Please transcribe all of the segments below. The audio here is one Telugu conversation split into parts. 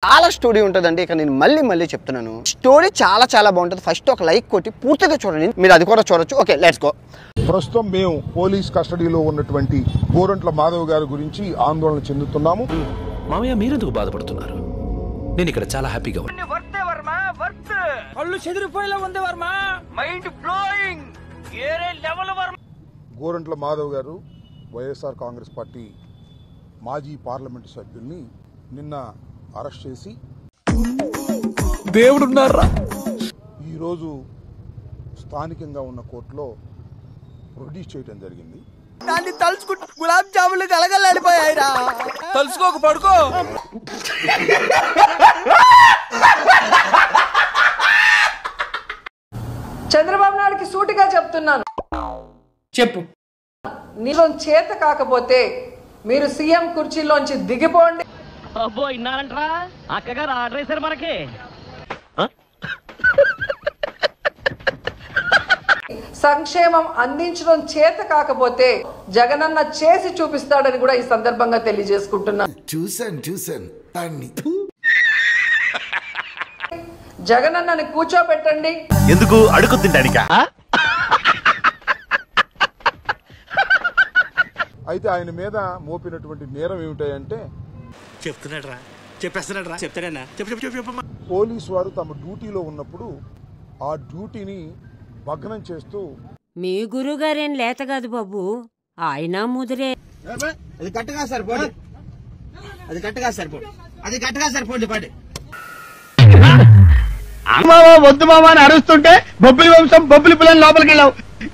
చాలా స్టోరీ ఉంటుందండి. ఇక నేను మళ్ళీ చెప్తున్నాను, స్టోరీ చాలా బాగుంటుంది. ఫస్ట్ ఒక లైక్ కొట్టి పూర్తిగా చూడండి, మీరు అది కూడా చూడొచ్చు. Okay, let's go. ప్రస్తుతం మేము పోలీస్ కస్టడీలో ఉన్నటువంటి గోరంట్ల మాధవ్ గారి గురించి ఆందోళన చెందుతున్నాము. మామయ్య, మీరెందుకు బాధపడుతున్నారు? నేను ఇక్కడ చాలా హ్యాపీగా ఉన్నాను. గోరంట్ల మాధవ్ గారు వైఎస్ఆర్ కాంగ్రెస్ పార్టీ మాజీ పార్లమెంటు సభ్యుల్ని నిన్న అరెస్ట్ చేసి దేవుడున్నారా ఈరోజు స్థానికంగా ఉన్న కోర్టులో ప్రొడ్యూస్ చేయడం జరిగింది. దాన్ని తలుచుకుంటూ గులాబ్ జాములు కలగలాడిపోయాయిరా. తలుసుకోక పడుకో. చంద్రబాబు నాయుడుకి సూటిగా చెప్తున్నాను, చెప్పు. నీలో చేత కాకపోతే మీరు సీఎం కుర్చీలోంచి దిగిపోండి. అబ్బో, ఇన్నారంట్రా, అక్కగారు ఆర్డర్ వేశారు మనకి. సంక్షేమం అందించడం చేత కాకపోతే జగనన్న చేసి చూపిస్తాడని కూడా ఈ సందర్భంగా తెలియజేసుకుంటున్నాను. చూసాను జగనన్నని కూర్చోబెట్టండి. ఎందుకు అడుగు తింటానికా? అయితే ఆయన మీద మోపినటువంటి నేరం ఏమిటాయంటే, పోలీసు వారు తమ డ్యూటీలో ఉన్నప్పుడు ఆ డ్యూటీని భగ్నం చేస్తూ, మీ గురుగారేం లేత కాదు బాబు, ఆయన ముదిరే. అది గట్టిగా సరిపోండి పాడి. వద్దు మామా అని అరుస్తుంటే బొబ్బిలి వంశం బొబ్బిలి పిల్లలు లోపలికి వెళ్ళావు.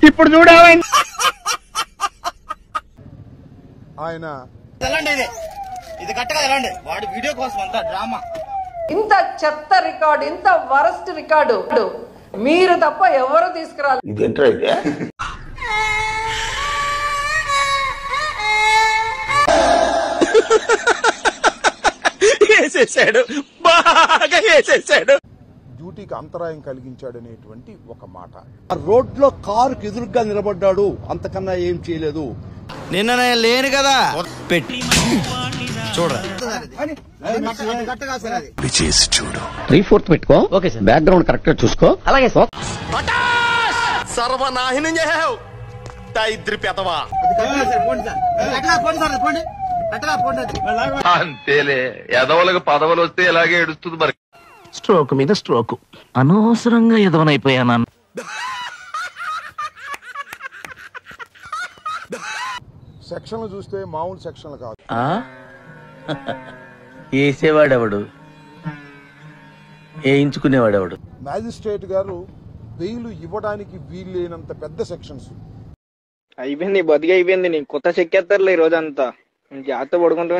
ఇప్పుడు చూడేమైంది? ఆయన వాడి వీడియో కోసం అంతా డ్రామా. ఇంత చెత్త రికార్డు, ఇంత వరస్ట్ రికార్డు మీరు తప్ప ఎవరు తీసుకురాలి. డ్యూటీకి అంతరాయం కలిగించాడనేటువంటి ఒక మాట. రోడ్ లో కారు ఎదురుగా నిలబడ్డాడు, అంతకన్నా ఏం చేయలేదు. నిన్న నేను లేను కదా. పెట్టి చూడరా, 3/4 పెట్టుకో. Okay sir. బ్యాక్గ్రౌండ్ కరెక్ట్ గా చూసుకో. అలాగే సార్. సర్వనాశనం చేసావు ఇద్దరి పెదవా. అంతేలే, ఎదవలకు పదవులు వస్తే ఇలాగే ఏడుస్తుంది మరి. స్ట్రోక్ మీద స్ట్రోక్, అనవసరంగా ఎదవనైపోయాను. సెక్షన్లు చూస్తే మామూలు సెక్షన్లు కాదు. వేసేవాడెవడు, వేయించుకునేవాడెవడు? మ్యాజిస్ట్రేట్ గారు బెయిల్ ఇవ్వడానికి వీల్లేనంత పెద్ద సెక్షన్స్. అయిపోయింది, బతికి అయిపోయింది. నీకు కొత్త చెక్కేస్తారులే ఈ రోజంతా. జాగ్రత్త పడుకుంటా.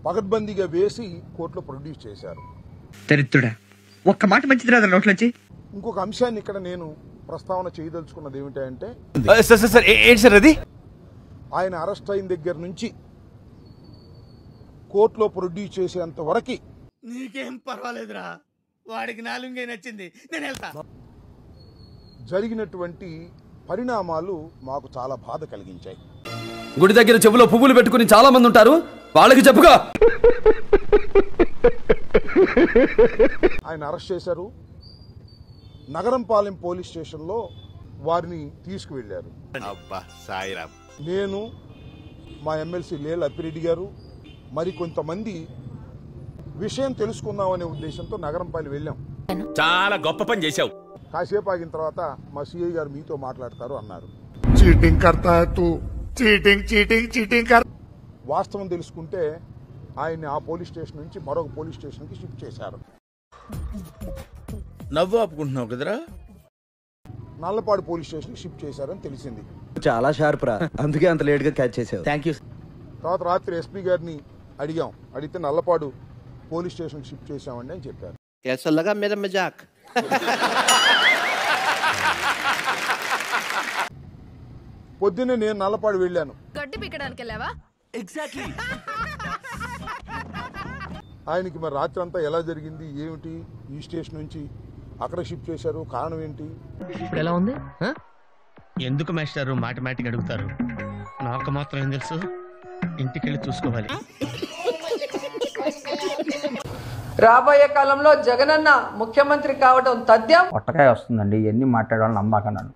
పగడ్బందీగా వేసి కోర్టులో ప్రొడ్యూస్ చేశారు. దరిద్రుడా, ఒక్క మాట మంచిది రాదు నోట్లోంచి. ఇంకొక అంశాన్ని ఇక్కడ నేను ప్రస్తావన చేయదలుచుకున్నది ఏమిటంటే, ఏంటి సార్ అది? ఆయన అరెస్ట్ అయిన దగ్గర నుంచి కోర్టులో ప్రొడ్యూస్ చేసేంత వరకు నీకేం పర్వాలేదురా, వాడికి నాలుగే నచ్చింది, నేను వెళ్తా. జరిగినటువంటి పరిణామాలు మాకు చాలా బాధ కలిగించాయి. గుడి దగ్గర చెవులో పువ్వులు పెట్టుకుని చాలా మంది ఉంటారు, వాళ్ళకి చెప్పుగా. ఆయన అరెస్ట్ చేశారు. నగరంపాలెం పోలీస్ స్టేషన్లో వారిని తీసుకువెళ్లారు. నేను, మా ఎమ్మెల్సీ లేల్ అప్పిరెడ్డి గారు, మరి కొంతమంది విషయం తెలుసుకుందామనే ఉద్దేశంతో నగరంపాలెం వెళ్ళాం. చాలా గొప్ప పని చేశావు. కాసేపు ఆగిన తర్వాత మా సిఐ గారు మీతో మాట్లాడతారు అన్నారు. వాస్తవం తెలుసుకుంటే ఆయన్ని ఆ పోలీస్ స్టేషన్ నుంచి మరొక పోలీస్ స్టేషన్కి షిఫ్ట్ చేశారు. నవ్వు ఆపుకుంటున్నావు కదరా? నల్లపాడు పోలీస్ స్టేషన్కి షిఫ్ట్ చేశారని తెలిసింది. చాలా షార్ప్ రా, అందుకే అంత లేట్ గా క్యాచ్ చేసావు. Thank you. తర్వాత రాత్రి ఎస్పీ గారిని అడిగాం. అడిగితే నల్లపాడు పోలీస్ స్టేషన్కి షిఫ్ట్ చేశామండి అని చెప్పారు. పొద్దున్నే నేను నల్లపాడు వెళ్ళాను. గడ్డి పీకడానికి వెళ్ళావా? ఎగ్జాక్ట్లీ. ఆయనకి మరి రాత్రి అంతా ఎలా జరిగింది ఏమిటి, ఈ స్టేషన్ నుంచి అక్కడ షిఫ్ట్ చేశారు, కారణం ఏంటి? ఇప్పుడు ఎలా ఉంది? ఎందుకు మాస్టారు మాటిమాటికి అడుగుతారు? నాకు మాత్రం ఏం తెలుసు, ఇంటికెళ్ళి చూసుకోవాలి. రాబోయే కాలంలో జగనన్న ముఖ్యమంత్రి కావడం తథ్యం. పొట్టకాయ వస్తుందండి, ఇవన్నీ మాట్లాడాలని నమ్మకన్నాను.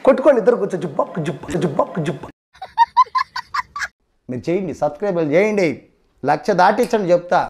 కొట్టుకోండి ఇద్దరు కూర్చో, జుబ్బక్ జుబ్బక్ జుబ్బక్ జుబ్బక్. మీరు చేయండి, సబ్స్క్రైబ్ చేయండి, 1,00,000 దాటించండి చెప్తా.